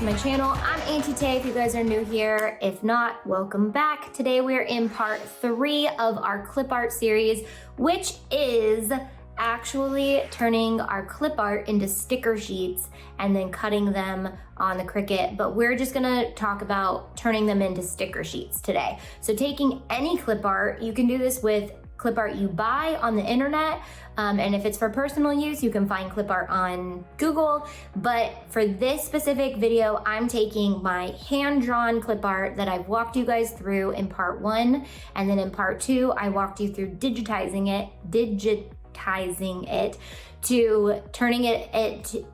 to my channel. I'm Auntie Tay if you guys are new here. If not, welcome back. Today we're in part 3 of our clip art series, which is actually turning our clip art into sticker sheets and then cutting them on the Cricut, but we're just gonna talk about turning them into sticker sheets today. So taking any clip art, you can do this with clip art you buy on the internet, and if it's for personal use, you can find clip art on Google. But for this specific video, I'm taking my hand-drawn clip art that I've walked you guys through in part 1, and then in part 2, I walked you through digitizing it to turning it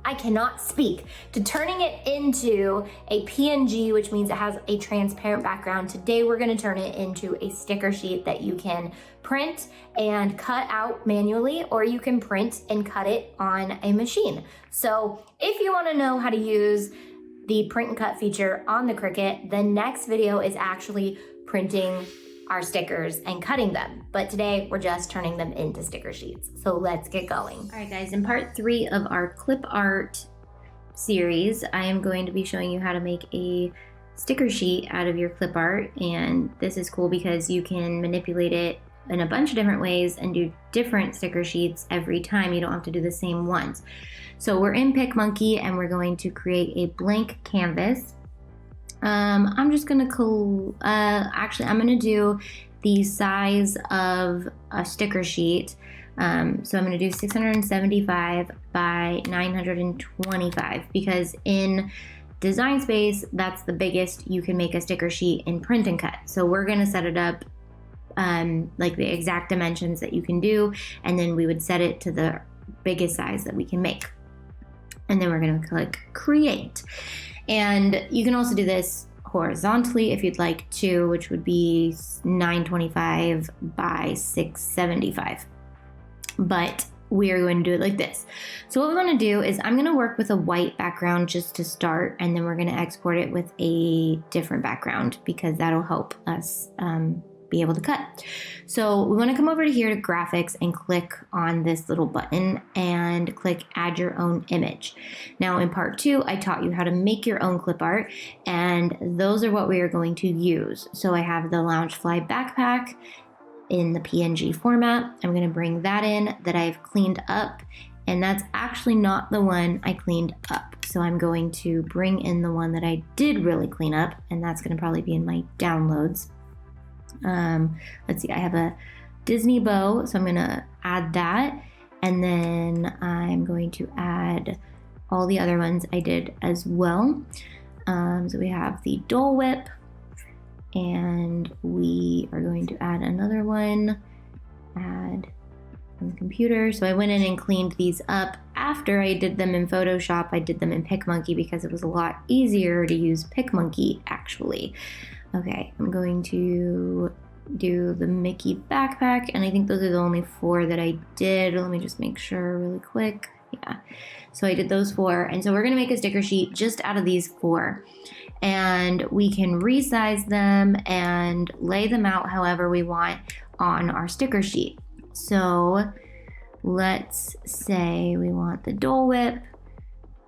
I cannot speak, to turning it into a PNG, which means it has a transparent background. Today we're gonna turn it into a sticker sheet that you can print and cut out manually, or you can print and cut it on a machine. So if you wanna know how to use the print and cut feature on the Cricut, the next video is actually printing our stickers and cutting them. But today we're just turning them into sticker sheets. So let's get going. All right guys, in part 3 of our clip art series, I am going to be showing you how to make a sticker sheet out of your clip art. And this is cool because you can manipulate it in a bunch of different ways and do different sticker sheets every time. You don't have to do the same ones. So we're in PicMonkey and we're going to create a blank canvas. I'm just gonna actually I'm gonna do the size of a sticker sheet. So I'm gonna do 675 by 925 because in Design Space, that's the biggest you can make a sticker sheet in print and cut. So we're gonna set it up like the exact dimensions that you can do, and then we would set it to the biggest size that we can make. And then we're gonna click create. And you can also do this horizontally if you'd like to, which would be 925 by 675. But we are going to do it like this. So what we want to do is I'm going to work with a white background just to start, and then we're going to export it with a different background because that'll help us be able to cut. So we want to come over to here to graphics and click on this little button and click add your own image. Now in part 2, I taught you how to make your own clip art, and those are what we are going to use. So I have the Loungefly backpack in the PNG format. I'm going to bring that in that I've cleaned up, and that's actually not the one I cleaned up. So I'm going to bring in the one that I did really clean up, and that's going to probably be in my downloads. Let's see, I have a Disney bow, so I'm gonna add that, and then I'm going to add all the other ones I did as well. So we have the Dole Whip, and we are going to add another one, add on the computer. So I went in and cleaned these up after I did them in Photoshop. I did them in PicMonkey because it was a lot easier to use PicMonkey actually. Okay, I'm going to do the Mickey backpack, and I think those are the only 4 that I did. Let me just make sure really quick. Yeah, so I did those 4, and so we're gonna make a sticker sheet just out of these 4. And we can resize them and lay them out however we want on our sticker sheet. So let's say we want the Dole Whip,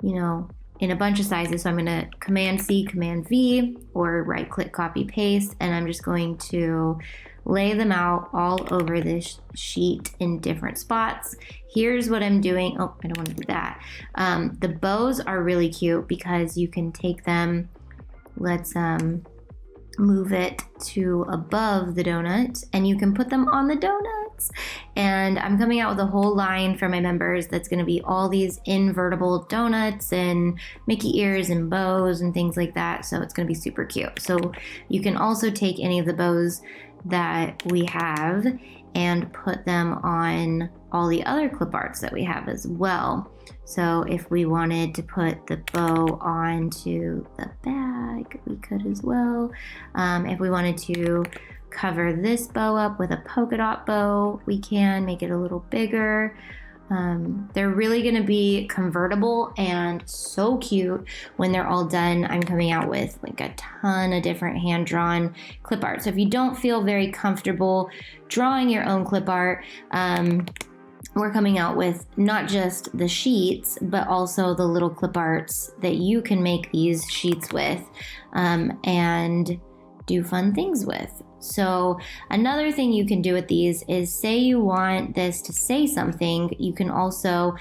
you know, in a bunch of sizes. So I'm gonna Command C, Command V, or right click, copy, paste, and I'm just going to lay them out all over this sheet in different spots. Here's what I'm doing. Oh, I don't wanna do that. The bows are really cute because you can take them, let's move it to above the donut, and you can put them on the donuts. And I'm coming out with a whole line for my members that's going to be all these invertible donuts and Mickey ears and bows and things like that. So it's going to be super cute. So you can also take any of the bows that we have and put them on all the other clip arts that we have as well. So if we wanted to put the bow onto the bag, we could as well. If we wanted to cover this bow up with a polka dot bow, we can make it a little bigger. They're really gonna be convertible and so cute when they're all done. I'm coming out with like a ton of different hand-drawn clip art. So if you don't feel very comfortable drawing your own clip art, we're coming out with not just the sheets, but also the little clip arts that you can make these sheets with and do fun things with. So another thing you can do with these is, say you want this to say something, you can also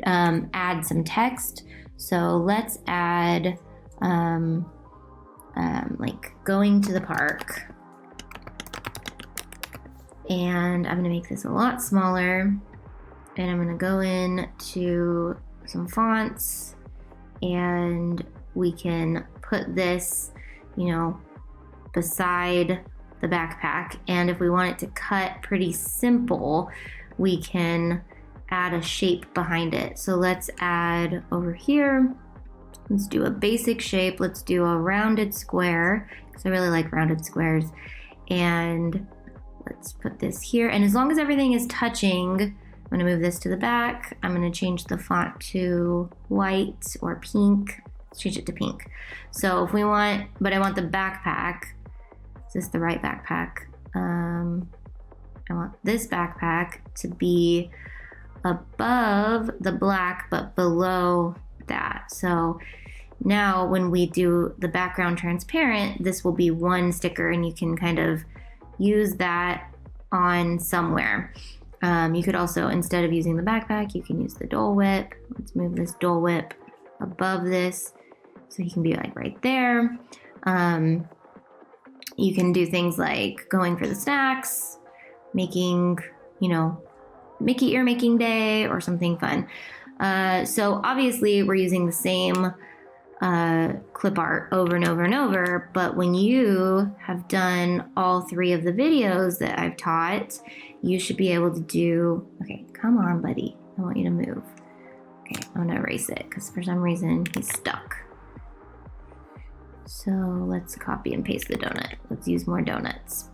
add some text. So let's add like going to the park. And I'm gonna make this a lot smaller. And I'm gonna go in to some fonts, and we can put this, you know, beside the backpack. And if we want it to cut pretty simple, we can add a shape behind it. So let's add over here, let's do a basic shape. Let's do a rounded square, because I really like rounded squares. And let's put this here. And as long as everything is touching, I'm gonna move this to the back. I'm gonna change the font to white or pink. Let's change it to pink. So if we want, but I want the backpack. Is this the right backpack? I want this backpack to be above the black, but below that. So now when we do the background transparent, this will be one sticker, and you can kind of use that on somewhere. You could also, instead of using the backpack, you can use the Dole Whip. Let's move this Dole Whip above this, so he can be like right there. You can do things like going for the snacks, making, you know, Mickey ear making day or something fun. So obviously we're using the same clip art over and over and over, but when you have done all 3 of the videos that I've taught, you should be able to do, okay, come on, buddy. I want you to move. Okay, I'm gonna erase it because for some reason he's stuck. So let's copy and paste the donut. Let's use more donuts.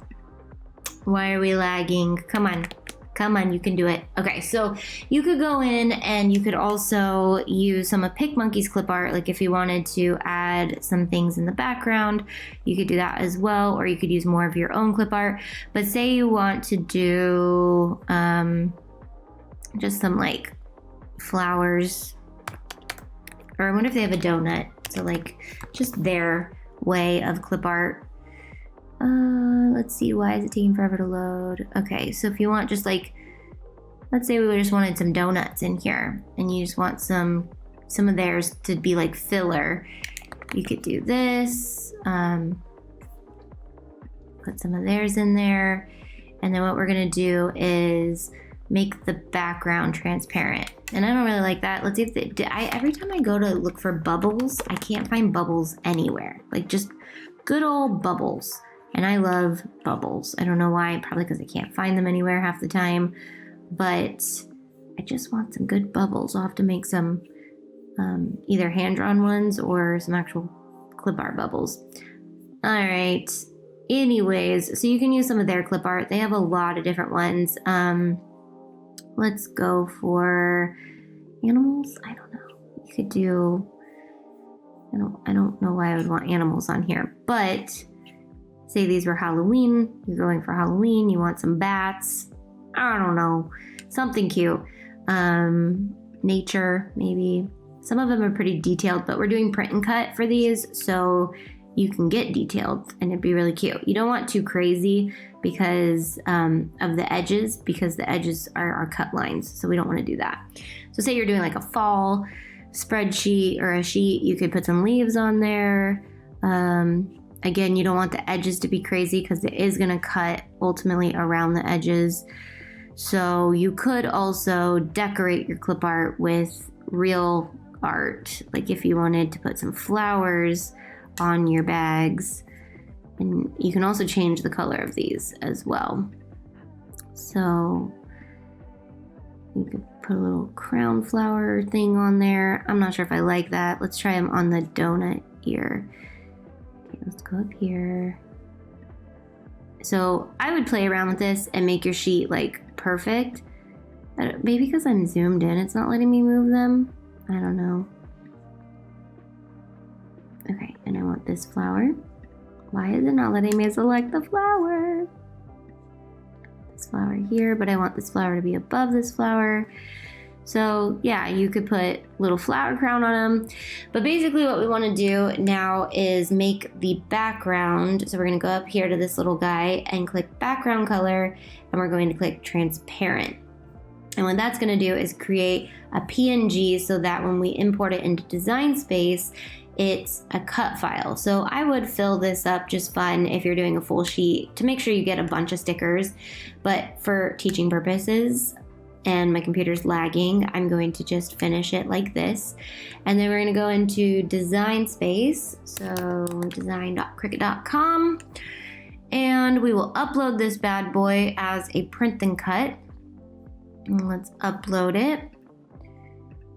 Why are we lagging? Come on. Come on, you can do it. Okay, so you could go in and you could also use some of PicMonkey's clip art. Like if you wanted to add some things in the background, you could do that as well, or you could use more of your own clip art. But say you want to do just some like flowers, or I wonder if they have a donut. So like just their way of clip art. Let's see, why is it taking forever to load? Okay, so if you want just like, let's say we just wanted some donuts in here and you just want some of theirs to be like filler, you could do this, put some of theirs in there. And then what we're gonna do is make the background transparent. And I don't really like that. Let's see if every time I go to look for bubbles, I can't find bubbles anywhere. Like just good old bubbles. And I love bubbles. I don't know why, probably because I can't find them anywhere half the time, but I just want some good bubbles. I'll have to make some either hand-drawn ones or some actual clip art bubbles. All right, anyways, so you can use some of their clip art. They have a lot of different ones. Let's go for animals. I don't know. You could do, I don't know why I would want animals on here, but say these were Halloween, you're going for Halloween, you want some bats, I don't know, something cute. Nature, maybe. Some of them are pretty detailed, but we're doing print and cut for these, so you can get detailed and it'd be really cute. You don't want too crazy because of the edges, because the edges are our cut lines, so we don't want to do that. So say you're doing like a fall spreadsheet or a sheet, you could put some leaves on there. Again, you don't want the edges to be crazy because it is going to cut ultimately around the edges. So you could also decorate your clip art with real art. Like if you wanted to put some flowers on your bags. And you can also change the color of these as well. So you could put a little crown flower thing on there. I'm not sure if I like that. Let's try them on the donut ear. Let's go up here. So I would play around with this and make your sheet like perfect. Maybe because I'm zoomed in, it's not letting me move them. I don't know. Okay, and I want this flower. Why is it not letting me select the flower? this flower here, but I want this flower to be above this flower. So yeah, you could put little flower crown on them. But basically what we want to do now is make the background. So we're going to go up here to this little guy and click background color, and we're going to click transparent. And what that's going to do is create a PNG so that when we import it into Design Space, it's a cut file. So I would fill this up just fine if you're doing a full sheet to make sure you get a bunch of stickers. But for teaching purposes, and my computer's lagging, I'm going to just finish it like this. And then we're going to go into Design Space. So design.cricut.com. And we will upload this bad boy as a print and cut. And let's upload it.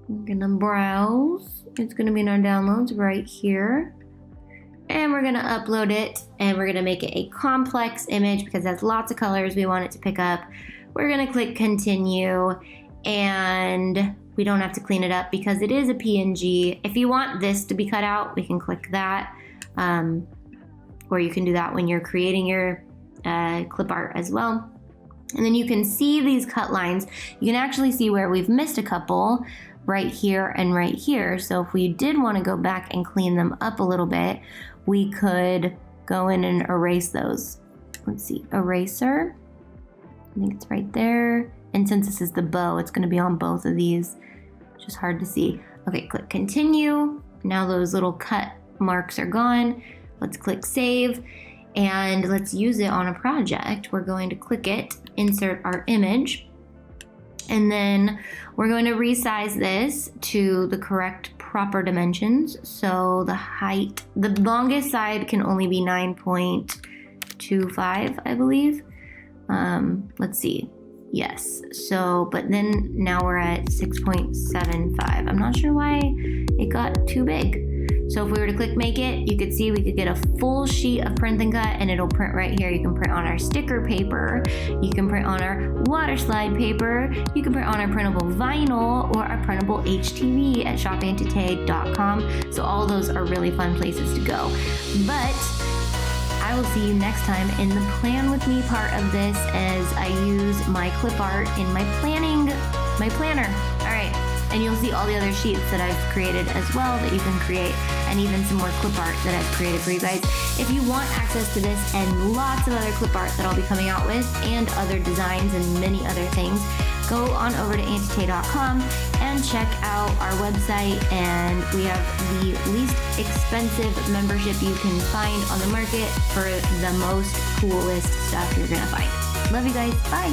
I'm gonna browse. It's gonna be in our downloads right here. And we're gonna upload it, and we're gonna make it a complex image because it has lots of colors we want it to pick up. We're gonna click continue, and we don't have to clean it up because it is a PNG. If you want this to be cut out, we can click that. Or you can do that when you're creating your clip art as well. And then you can see these cut lines. You can actually see where we've missed a couple right here and right here. So if we did want to go back and clean them up a little bit, we could go in and erase those. Let's see, eraser. I think it's right there. And since this is the bow, it's going to be on both of these. It's just hard to see. Okay, click continue. Now those little cut marks are gone. Let's click save, and let's use it on a project. We're going to click it, insert our image, and then we're going to resize this to the correct proper dimensions. So the height, the longest side can only be 9.25, I believe. Let's see. Yes. So, but then now we're at 6.75. I'm not sure why it got too big. So if we were to click make it, you could see we could get a full sheet of print and cut, and it'll print right here. You can print on our sticker paper, you can print on our water slide paper, you can print on our printable vinyl or our printable HTV at shopantitag.com. So all those are really fun places to go. But I will see you next time in the plan with me part of this as I use my clip art in my planner. All right. And you'll see all the other sheets that I've created as well that you can create, and even some more clip art that I've created for you guys. If you want access to this and lots of other clip art that I'll be coming out with, and other designs and many other things, go on over to auntie.com and check out our website. And we have the least expensive membership you can find on the market for the most coolest stuff you're gonna find. Love you guys, bye.